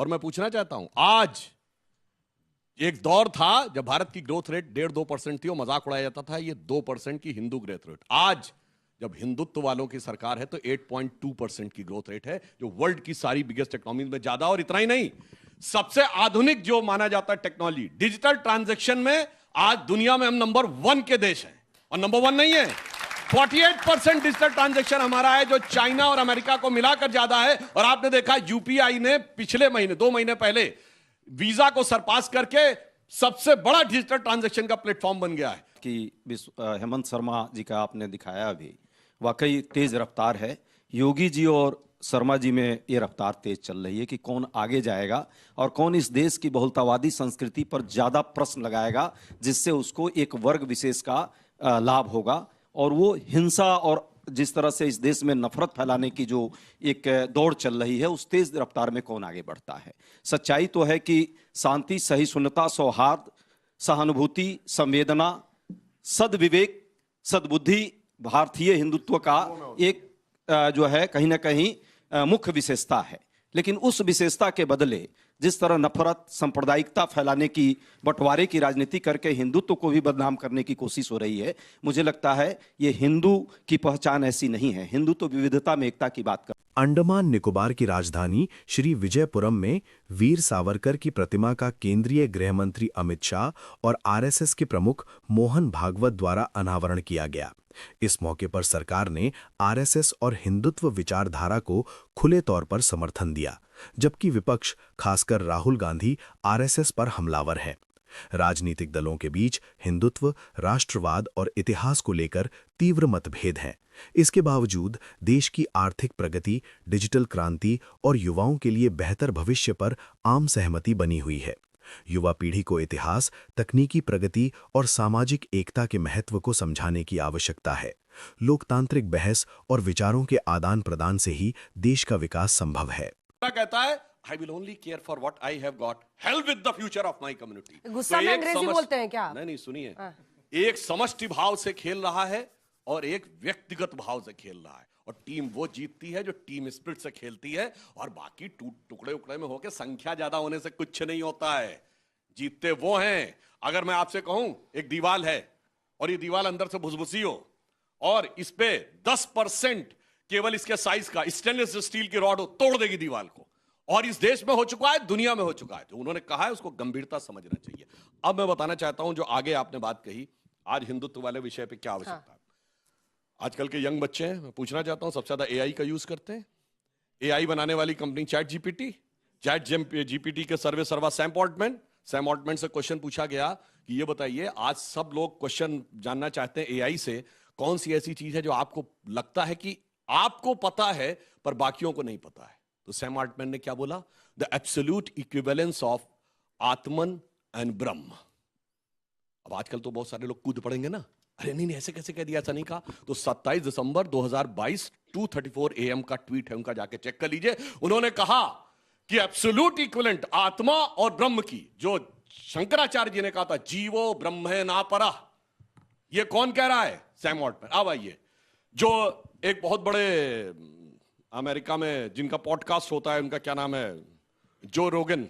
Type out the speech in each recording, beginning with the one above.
और मैं पूछना चाहता हूं, आज एक दौर था जब भारत की ग्रोथ रेट 1.5-2% थी और मजाक उड़ाया जाता था ये 2% की हिंदू ग्रोथ रेट। आज जब हिंदुत्व वालों की सरकार है तो 8.2% की ग्रोथ रेट है, जो वर्ल्ड की सारी बिगेस्ट इकोनॉमीज में ज्यादा। और इतना ही नहीं, सबसे आधुनिक जो माना जाता है टेक्नोलॉजी, डिजिटल ट्रांजैक्शन में आज दुनिया में हम नंबर 1 के देश हैं। और नंबर 1 नहीं है, 48% डिजिटल ट्रांजैक्शन हमारा है, जो चाइना और अमेरिका को मिलाकर ज्यादा है। और आपने देखा यूपीआई ने पिछले महीने 2 महीने पहले वीजा को सरपास करके सबसे बड़ा डिजिटल ट्रांजैक्शन का प्लेटफॉर्म बन गया है। कि हेमंत शर्मा जी का आपने दिखाया अभी, वाकई तेज रफ्तार है। योगी जी और शर्मा जी में ये रफ्तार तेज चल रही है कि कौन आगे जाएगा और कौन इस देश की बहुलतावादी संस्कृति पर ज्यादा प्रश्न लगाएगा, जिससे उसको एक वर्ग विशेष का लाभ होगा। और वो हिंसा और जिस तरह से इस देश में नफरत फैलाने की जो एक दौड़ चल रही है, उस तेज रफ्तार में कौन आगे बढ़ता है। सच्चाई तो है कि शांति, सहिष्णुता, सौहार्द, सहानुभूति, संवेदना, सद्विवेक, सद्बुद्धि भारतीय हिंदुत्व का एक जो है कहीं ना कहीं मुख्य विशेषता है। लेकिन उस विशेषता के बदले जिस तरह नफरत, सांप्रदायिकता फैलाने की, बंटवारे की राजनीति करके हिंदुत्व को भी बदनाम करने की कोशिश हो रही है, मुझे लगता है ये हिंदू की पहचान ऐसी नहीं है। हिंदू तो विविधता में एकता की बात कर। अंडमान निकोबार की राजधानी श्री विजयपुरम में वीर सावरकर की प्रतिमा का केंद्रीय गृह मंत्री अमित शाह और आरएसएस के प्रमुख मोहन भागवत द्वारा अनावरण किया गया। इस मौके पर सरकार ने आरएसएस और हिंदुत्व विचारधारा को खुले तौर पर समर्थन दिया, जबकि विपक्ष, खासकर राहुल गांधी, आरएसएस पर हमलावर है। राजनीतिक दलों के बीच हिंदुत्व, राष्ट्रवाद और इतिहास को लेकर तीव्र मतभेद हैं। इसके बावजूद देश की आर्थिक प्रगति, डिजिटल क्रांति और युवाओं के लिए बेहतर भविष्य पर आम सहमति बनी हुई है। युवा पीढ़ी को इतिहास, तकनीकी प्रगति और सामाजिक एकता के महत्व को समझाने की आवश्यकता है। लोकतांत्रिक बहस और विचारों के आदान प्रदान से ही देश का विकास संभव है। कहता है I will only care for what I have got. Hell with the future of my community. गुस्सा में अंग्रेजी बोलते हैं क्या? नहीं, सुनिए, एक समष्टि भाव से खेल रहा है और एक व्यक्तिगत भाव से खेल रहा है। और टीम वो जीतती है जो टीम स्पिरिट से खेलती है, और बाकी टुकड़े उकड़े में होकर संख्या ज्यादा होने से कुछ नहीं होता है। जीतते वो हैं। अगर मैं आपसे कहूं एक दीवार है और ये दीवार अंदर से भुसभुसी हो और इस पे 10% केवल इसके साइज का स्टेनलेस स्टील की रॉड हो, तोड़ देगी दीवार को। और इस देश में हो चुका है, दुनिया में हो चुका है। तो उन्होंने कहा है उसको गंभीरता समझना चाहिए। अब मैं बताना चाहता हूं जो आगे आपने बात कही, आज हिंदुत्व वाले विषय पे क्या आवश्यकता है। आजकल के यंग बच्चे हैं, मैं पूछना चाहता हूं, सबसे ज्यादा एआई का यूज करते हैं। एआई बनाने वाली कंपनी चैट जीपीटी के सर्वा सैम ऑल्टमैन से क्वेश्चन पूछा गया कि ये बताइए, आज सब लोग क्वेश्चन जानना चाहते हैं एआई से, कौन सी ऐसी चीज है जो आपको लगता है कि आपको पता है पर बाकियों को नहीं पता है। तो सैम ऑल्टमैन ने क्या बोला? The absolute equivalence of Atman and ब्रह्म। अब आजकल तो बहुत सारे लोग कूद पड़ेंगे ना, अरे नहीं ऐसे कैसे कह दिया, ऐसा नहीं कहा। तो 27 दिसंबर 2022 2:34 AM का ट्वीट है उनका, जाके चेक कर लीजिए। उन्होंने कहा कि एब्सोल्यूट इक्विवेलेंट आत्मा और ब्रह्म की, जो शंकराचार्य जी ने कहा था जीवो ब्रह्मे ना परा, ये कौन कह रहा है? Sam Altman. अब आइए, जो एक बहुत बड़े अमेरिका में जिनका पॉडकास्ट होता है, उनका क्या नाम है, जो रोगन,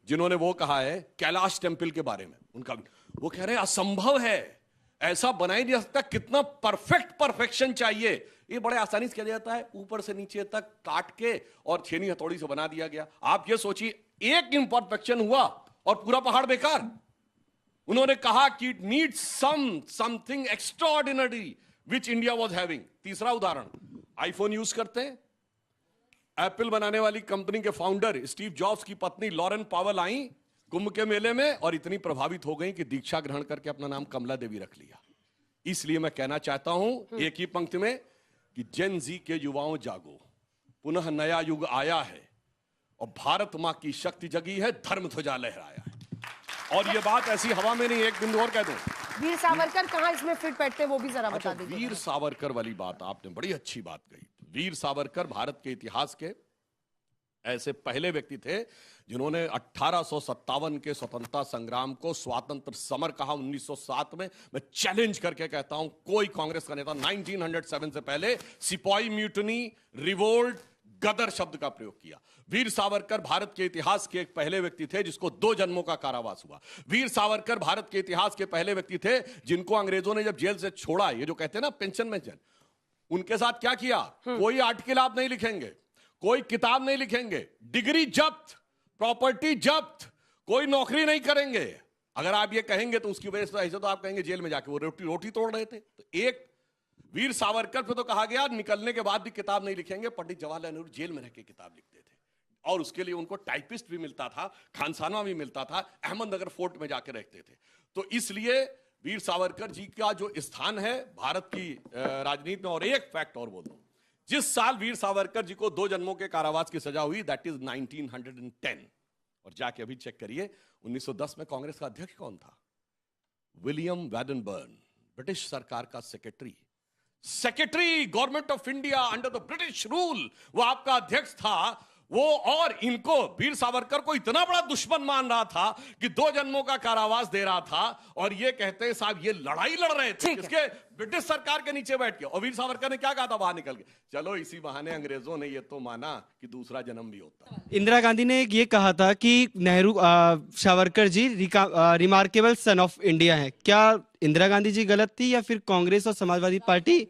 जिन्होंने वो कहा है कैलाश टेम्पल के बारे में, उनका वो कह रहे हैं असंभव है, ऐसा बनाया नहीं जा सकता, कितना परफेक्शन चाहिए। ये बड़े आसानी से किया जाता है, ऊपर से नीचे तक काट के और छेनी हथौड़ी से बना दिया गया। आप ये सोचिए, एक इम्परफेक्शन हुआ और पूरा पहाड़ बेकार। उन्होंने कहा कि it needs something extraordinary which India was having. तीसरा उदाहरण, आईफोन यूज करते हैं, एप्पल बनाने वाली कंपनी के फाउंडर स्टीव जॉब्स की पत्नी लॉरेन पावेल आई कुंभ के मेले में और इतनी प्रभावित हो गई कि दीक्षा ग्रहण करके अपना नाम कमला देवी रख लिया। इसलिए मैं कहना चाहता हूं एक ही पंक्ति में कि जेन जी के युवाओं जागो, पुनः नया युग आया है और भारत मां की शक्ति जगी है, धर्म ध्वजा लहराया है। और ये बात ऐसी हवा में नहीं, एक बिंदु और कह दूं, वीर सावरकर कहां इसमें फिट बैठते हैं वो भी जरा बता दीजिए। वीर सावरकर वाली बात आपने बड़ी अच्छी बात कही। वीर सावरकर भारत के इतिहास के ऐसे पहले व्यक्ति थे जिन्होंने 1857 के स्वतंत्रता संग्राम को स्वातंत्र समर कहा। 1907 में मैं चैलेंज करके कहता हूं, कोई कांग्रेस का नेता 1907 से पहले सिपाही म्यूटनी, रिवोल्ट, गदर शब्द का प्रयोग किया। वीर सावरकर भारत के इतिहास के एक पहले व्यक्ति थे जिसको 2 जन्मों का कारावास हुआ। वीर सावरकर भारत के इतिहास के पहले व्यक्ति थे जिनको अंग्रेजों ने जब जेल से छोड़ा, ये जो कहते हैं ना पेंशन में जन, उनके साथ क्या किया? कोई आर्टिकल आप नहीं लिखेंगे, कोई किताब नहीं लिखेंगे, डिग्री जब्त, प्रॉपर्टी जब्त, कोई नौकरी नहीं करेंगे। अगर आप ये कहेंगे तो उसकी वजह से ऐसे तो आप कहेंगे जेल में जाके वो रोटी तोड़ रहे थे। तो एक वीर सावरकर पे तो कहा गया निकलने के बाद भी किताब नहीं लिखेंगे। पंडित जवाहरलाल नेहरू जेल में रह के किताब लिखते थे और उसके लिए उनको टाइपिस्ट भी मिलता था, खानसामा भी मिलता था, अहमदनगर फोर्ट में जाके रहते थे। तो इसलिए वीर सावरकर जी का जो स्थान है भारत की राजनीति में। और एक फैक्ट और बोल दूं, जिस साल वीर सावरकर जी को 2 जन्मों के कारावास की सजा हुई, दैट इज 1910। और जाके अभी चेक करिए 1910 में कांग्रेस का अध्यक्ष कौन था? विलियम वैडनबर्न, ब्रिटिश सरकार का secretary government of India under the British rule, वो आपका अध्यक्ष था वो। और इनको वीर सावरकर को इतना बड़ा दुश्मन मान रहा था कि 2 जन्मों का कारावास दे रहा था। और ये कहते हैं साहब ये लड़ाई लड़ रहे थे इसके ब्रिटिश सरकार के नीचे बैठ के। और वीर सावरकर ने क्या कहा था बाहर निकल के? चलो इसी बहाने अंग्रेजों ने ये तो माना कि दूसरा जन्म भी होता है। इंदिरा गांधी ने ये कहा था कि Nehru Savarkar ji remarkable son of India है। क्या इंदिरा गांधी जी गलत थी या फिर कांग्रेस और समाजवादी पार्टी?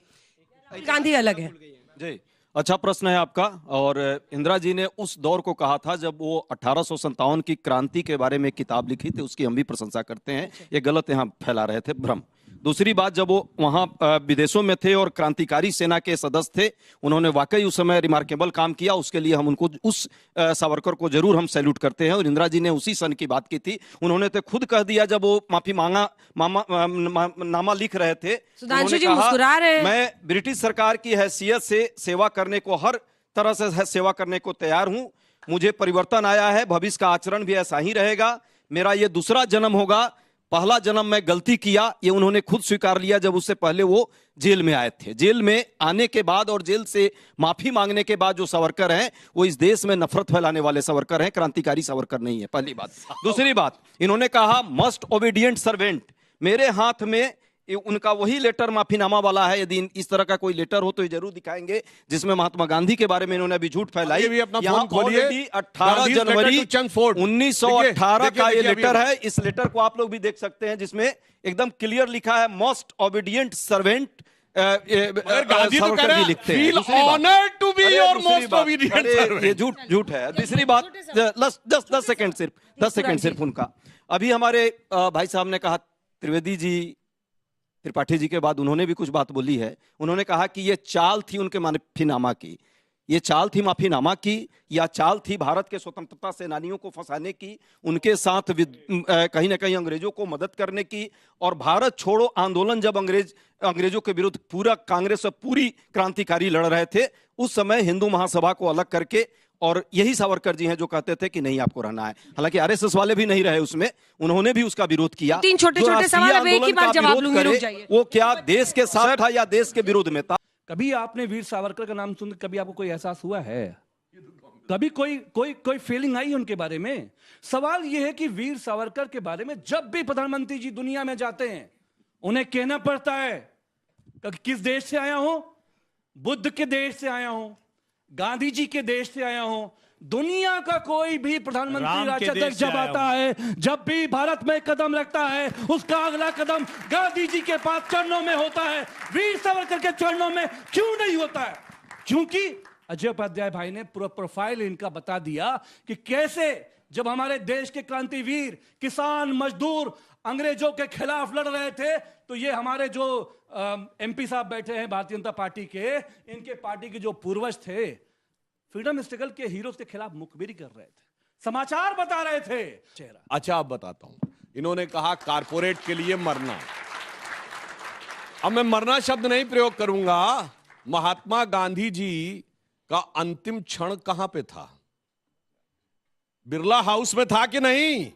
गांधी अलग है जी, अच्छा प्रश्न है आपका। और इंदिरा जी ने उस दौर को कहा था जब वो 1857 की क्रांति के बारे में किताब लिखी थी, उसकी हम भी प्रशंसा करते हैं। ये गलत यहाँ फैला रहे थे भ्रम। दूसरी बात, जब वो वहाँ विदेशों में थे और क्रांतिकारी सेना के सदस्य थे, उन्होंने वाकई उस समय रिमार्केबल काम किया। उसके लिए हम उनको उस सावरकर को जरूर हम सैल्यूट करते हैं। और इंदिरा जी ने उसी सन की बात की थी। उन्होंने तो खुद कह दिया जब वो माफी नामा लिख रहे थे, सुधांशु जी मुस्कुरा रहे हैं। मैं ब्रिटिश सरकार की हैसियत से सेवा करने को, हर तरह से सेवा करने को तैयार हूं। मुझे परिवर्तन आया है, भविष्य का आचरण भी ऐसा ही रहेगा। मेरा ये दूसरा जन्म होगा। पहला जन्म में गलती किया, ये उन्होंने खुद स्वीकार लिया जब उससे पहले वो जेल में आए थे। जेल में आने के बाद और जेल से माफी मांगने के बाद जो सावरकर हैं वो इस देश में नफरत फैलाने वाले सावरकर हैं, क्रांतिकारी सावरकर नहीं है, पहली बात। दूसरी बात, इन्होंने कहा मस्ट ओबीडिएंट सर्वेंट। मेरे हाथ में उनका वही लेटर माफीनामा वाला है। यदि इस तरह का कोई लेटर हो तो ये जरूर दिखाएंगे, जिसमें महात्मा गांधी के बारे में इन्होंने अभी झूठ फैलाई। भी अपना यहाँ फोन खोलिए, 18 जनवरी 1918 का ये लेटर है। इस लेटर को आप लोग भी देख सकते हैं, जिसमें एकदम क्लियर लिखा है मस्ट ओबीडिएंट सर्वेंट। गांधी तो कह रहे हैं feel honoured to be your most obedient servant. ये झूठ है। दूसरी बात, 10 सेकंड सिर्फ उनका। अभी हमारे भाई साहब ने कहा, त्रिपाठी जी के बाद उन्होंने भी कुछ बात बोली है। उन्होंने कहा कि ये चाल थी उनके माफीनामा की, ये चाल थी माफीनामा की, या चाल थी भारत के स्वतंत्रता सेनानियों को फंसाने की, उनके साथ कहीं ना कहीं अंग्रेजों को मदद करने की। और भारत छोड़ो आंदोलन जब अंग्रेजों के विरुद्ध पूरा कांग्रेस और पूरी क्रांतिकारी लड़ रहे थे, उस समय हिंदू महासभा को अलग करके, और यही सावरकर जी हैं जो कहते थे कि नहीं आपको रहना है। हालांकि आरएसएस वाले भी नहीं रहे उसमें, उन्होंने भी उसका विरोध किया। 3 छोटे-छोटे सवाल, अब एक ही बार जवाब लूंगी, रुक जाइए। वो क्या देश के साथ था या देश के विरोध में था? कभी आपने वीर सावरकर का नाम सुन कभी आपको कोई एहसास हुआ है? कभी कोई फीलिंग आई उनके बारे में? सवाल यह है कि वीर सावरकर के बारे में जब भी प्रधानमंत्री जी दुनिया में जाते हैं, उन्हें कहना पड़ता है कि किस देश से आया हूं? बुद्ध के देश से आया हूं, गांधी जी के देश से आया हूं। दुनिया का कोई भी प्रधानमंत्री राष्ट्राध्यक्ष जब आता है, जब भी भारत में कदम रखता है, उसका अगला कदम गांधी जी के पास चरणों में होता है। वीर सावरकर के चरणों में क्यों नहीं होता है? क्योंकि अजय उपाध्याय भाई ने पूरा प्रोफाइल इनका बता दिया कि कैसे जब हमारे देश के क्रांतिवीर, किसान, मजदूर अंग्रेजों के खिलाफ लड़ रहे थे, तो ये हमारे जो एमपी साहब बैठे हैं भारतीय जनता पार्टी के, इनके पार्टी के जो पूर्वज थे, फ्रीडम स्ट्रगल के हीरोज के खिलाफ मुखबिरी कर रहे थे, समाचार बता रहे थे। चेहरा अच्छा, अब बताता हूं। इन्होंने कहा कारपोरेट के लिए मरना। अब मैं मरना शब्द नहीं प्रयोग करूंगा। महात्मा गांधी जी का अंतिम क्षण कहां पे था? बिरला हाउस में था कि नहीं?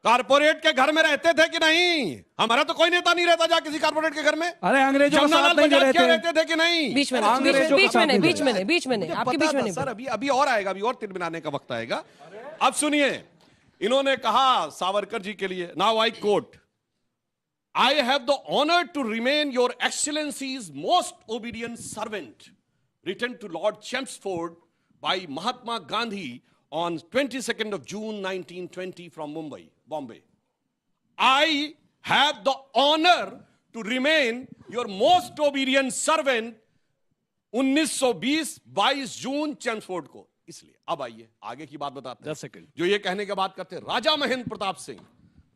कारपोरेट के घर में रहते थे कि नहीं? हमारा तो कोई नेता नहीं रहता जा किसी कारपोरेट के घर में। अरे अंग्रेजों के साथ नहीं रहते थे कि नहीं? बीच में नहीं, आपके बीच में नहीं सर। अभी और आएगा, अभी और तीर बनाने का वक्त आएगा। अब सुनिए, इन्होंने कहा सावरकर जी के लिए, now I quote, I have the honour to remain your excellency's most obedient servant, written to Lord Chelmsford by Mahatma Gandhi on 22nd of June 1920 from Mumbai, Bombay. I have the honor to remain your most obedient servant 1920 22 June Chelmsford को. इसलिए अब आइए आगे की बात बताते हैं. 10 second. जो ये कहने के बाद करते हैं राजा महेंद्र प्रताप सिंह.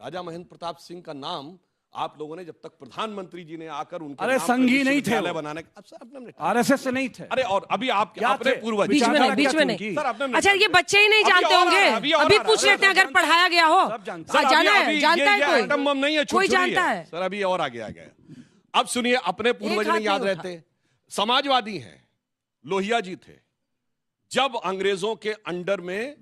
राजा महेंद्र प्रताप सिंह का नाम आप लोगों ने जब तक प्रधानमंत्री जी ने आकर उनके अरे नाम पर संघी नहीं थे विश्वविद्यालय वो. बनाने का. अब सर आपने आरएसएस से नहीं थे. अरे और अभी आप क्या अपने थे? पूर्वज बीच में नहीं, बीच में उनकी? नहीं. सर आपने अच्छा ये बच्चे ही नहीं अभी जानते और आ होंगे. रहा है, अभी और अभी आ रहा है. पूछ लेते हैं अगर पढ़ाया गया हो. सब जानते सर, जाना अभी- है, अभी जानता ये है कोई. एटम बम नहीं है, कोई छुरछुरी जानता है. सर अभी और आगे आ गया. अब सुनिए अपने पूर्वज हाथ नहीं याद नहीं रहते. समाजवादी हैं, लोहिया जी थे. जब अंग्रेजों के अंडर में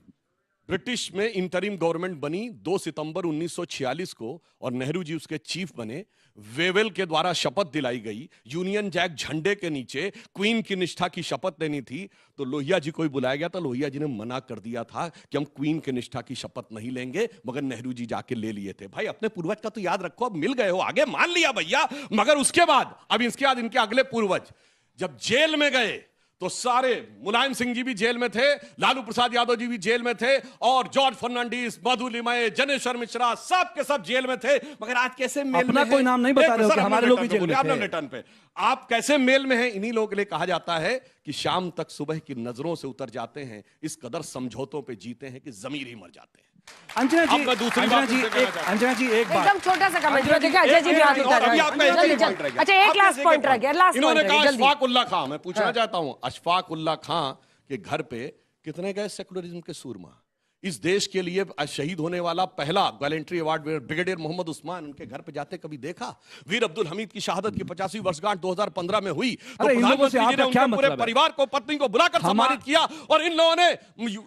ब्रिटिश में इंटरिम गवर्नमेंट बनी 2 सितंबर 1946 को और नेहरू जी उसके चीफ बने. वेवेल के द्वारा शपथ दिलाई गई. यूनियन जैक झंडे के नीचे क्वीन की निष्ठा की शपथ लेनी थी. तो लोहिया जी को ही बुलाया गया था. लोहिया जी ने मना कर दिया था कि हम क्वीन के निष्ठा की शपथ नहीं लेंगे, मगर नेहरू जी जाके ले लिए थे. भाई अपने पूर्वज का तो याद रखो. अब मिल गए हो आगे मान लिया भैया, मगर उसके बाद अब इसके बाद इनके अगले पूर्वज जब जेल में गए तो सारे मुलायम सिंह जी भी जेल में थे, लालू प्रसाद यादव जी भी जेल में थे, और जॉर्ज फर्नांडिस, मधु लिमये, जनेश्वर मिश्रा सब के सब जेल में थे. मगर आज कैसे मेल अपना में कोई हैं? नाम नहीं बता एक रहे हो सर, कि हमने हमारे लोग भी रिटर्न पे जेल में बोले, आपने थे. रिटर्न पे आप कैसे मेल में हैं? इन्हीं लोगों के लिए कहा जाता है कि शाम तक सुबह की नजरों से उतर जाते हैं, इस कदर समझौतों पे जीते हैं कि जमीर ही मर जाते हैं. अंजना अब मैं दूसरी बात तुमसे कहना चाहता हूं. अंजना जी एक बात. एकदम छोटा सा कमेंट. देखिए अजय जी भी हाथ उठा रहे अभी हैं. आपका एक जल्दी, ही पॉइंट जल्दी. रह गया. अच्छा एक आपका लास्ट एक पॉइंट रह पॉइंट. गया. लास्ट इन्होंने पॉइंट कहा जल्दी. अशफाक उल्ला खां. मैं पूछना चाहता हूं अशफाक उल्ला खां के घर पे कितने गए सेकुलरिज्म के सूरमा? इस देश के लिए शहीद होने वाला पहला gallantry award brigadier Mohammad Usman उनके घर पे जाते कभी देखा? वीर अब्दुल हमीद की शहादत की 50वीं वर्षगांठ 2015 में हुई तो अरे इन लोगों प्रधानमंत्री से जी ने आपका क्या उनके पूरे मतलब है? परिवार को, पत्नी को बुलाकर सम्मानित किया, और इन लोगों ने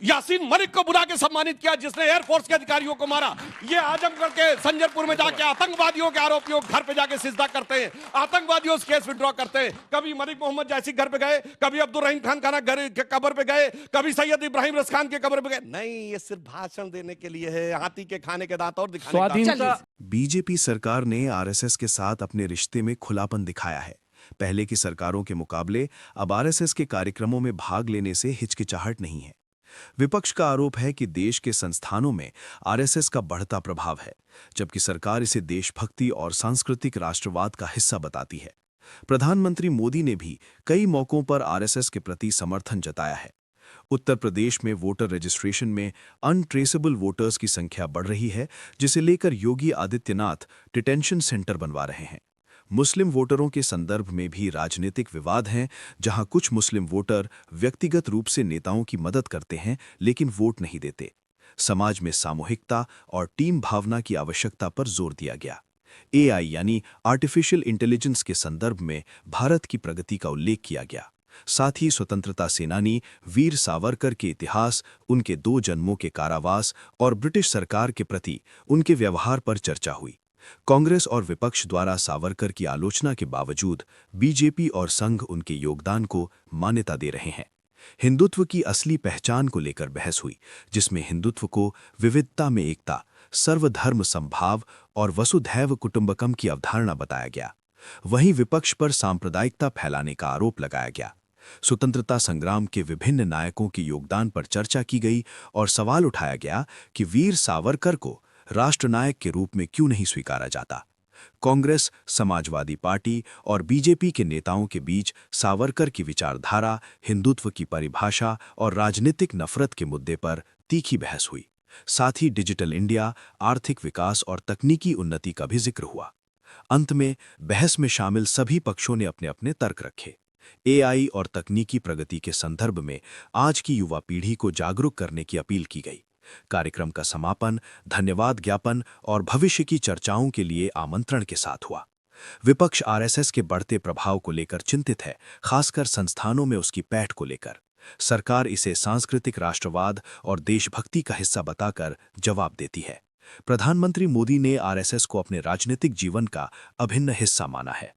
यासीन मलिक को बुला के सम्मानित किया जिसने एयरफोर्स के अधिकारियों को मारा. ये आजमगढ़ के संजरपुर में जाके आतंकवादियों के आरोपियों घर पे जाके सिजदा करते हैं, आतंकवादियों से केस विड्रॉ करते हैं. कभी मलिक मोहम्मद जैसी घर पे गए, कभी अब्दुल रहीम खान खाना घर के कब्र पे गए, कभी सैयद इब्राहिम रसखान के कब्र पे गए. नहीं, ये सिर्फ भाषण देने के लिए है, हाथी के खाने के दांत और दिखाने का. स्वाधीनता बीजेपी सरकार ने आरएसएस के साथ अपने रिश्ते में खुलापन दिखाया है. पहले की सरकारों के मुकाबले अब आरएसएस के कार्यक्रमों में भाग लेने से हिचकिचाहट नहीं है. विपक्ष का आरोप है कि देश के संस्थानों में आरएसएस का बढ़ता प्रभाव है, जबकि सरकार इसे देशभक्ति और सांस्कृतिक राष्ट्रवाद का हिस्सा बताती है. प्रधानमंत्री मोदी ने भी कई मौकों पर आरएसएस के प्रति समर्थन जताया है. उत्तर प्रदेश में वोटर रजिस्ट्रेशन में अनट्रेसेबल वोटर्स की संख्या बढ़ रही है, जिसे लेकर योगी आदित्यनाथ डिटेंशन सेंटर बनवा रहे हैं. मुस्लिम वोटरों के संदर्भ में भी राजनीतिक विवाद हैं, जहां कुछ मुस्लिम वोटर व्यक्तिगत रूप से नेताओं की मदद करते हैं लेकिन वोट नहीं देते. समाज में सामूहिकता और टीम भावना की आवश्यकता पर जोर दिया गया. एआई यानी आर्टिफिशियल इंटेलिजेंस के संदर्भ में भारत की प्रगति का उल्लेख किया गया. साथ ही स्वतंत्रता सेनानी वीर सावरकर के इतिहास, उनके 2 जन्मों के कारावास और ब्रिटिश सरकार के प्रति उनके व्यवहार पर चर्चा हुई. कांग्रेस और विपक्ष द्वारा सावरकर की आलोचना के बावजूद बीजेपी और संघ उनके योगदान को मान्यता दे रहे हैं. हिंदुत्व की असली पहचान को लेकर बहस हुई, जिसमें हिंदुत्व को विविधता में एकता, सर्वधर्म समभाव और वसुधैव कुटुंबकम की अवधारणा बताया गया. वहीं विपक्ष पर सांप्रदायिकता फैलाने का आरोप लगाया गया. स्वतंत्रता संग्राम के विभिन्न नायकों के योगदान पर चर्चा की गई और सवाल उठाया गया कि वीर सावरकर को राष्ट्रनायक के रूप में क्यों नहीं स्वीकारा जाता. कांग्रेस, समाजवादी पार्टी और बीजेपी के नेताओं के बीच सावरकर की विचारधारा, हिंदुत्व की परिभाषा और राजनीतिक नफरत के मुद्दे पर तीखी बहस हुई. साथ ही डिजिटल इंडिया, आर्थिक विकास और तकनीकी उन्नति का भी जिक्र हुआ. अंत में बहस में शामिल सभी पक्षों ने अपने अपने तर्क रखे. एआई और तकनीकी प्रगति के संदर्भ में आज की युवा पीढ़ी को जागरूक करने की अपील की गई. कार्यक्रम का समापन धन्यवाद ज्ञापन और भविष्य की चर्चाओं के लिए आमंत्रण के साथ हुआ. विपक्ष आरएसएस के बढ़ते प्रभाव को लेकर चिंतित है, खासकर संस्थानों में उसकी पैठ को लेकर. सरकार इसे सांस्कृतिक राष्ट्रवाद और देशभक्ति का हिस्सा बताकर जवाब देती है. प्रधानमंत्री मोदी ने आरएसएस को अपने राजनीतिक जीवन का अभिन्न हिस्सा माना है.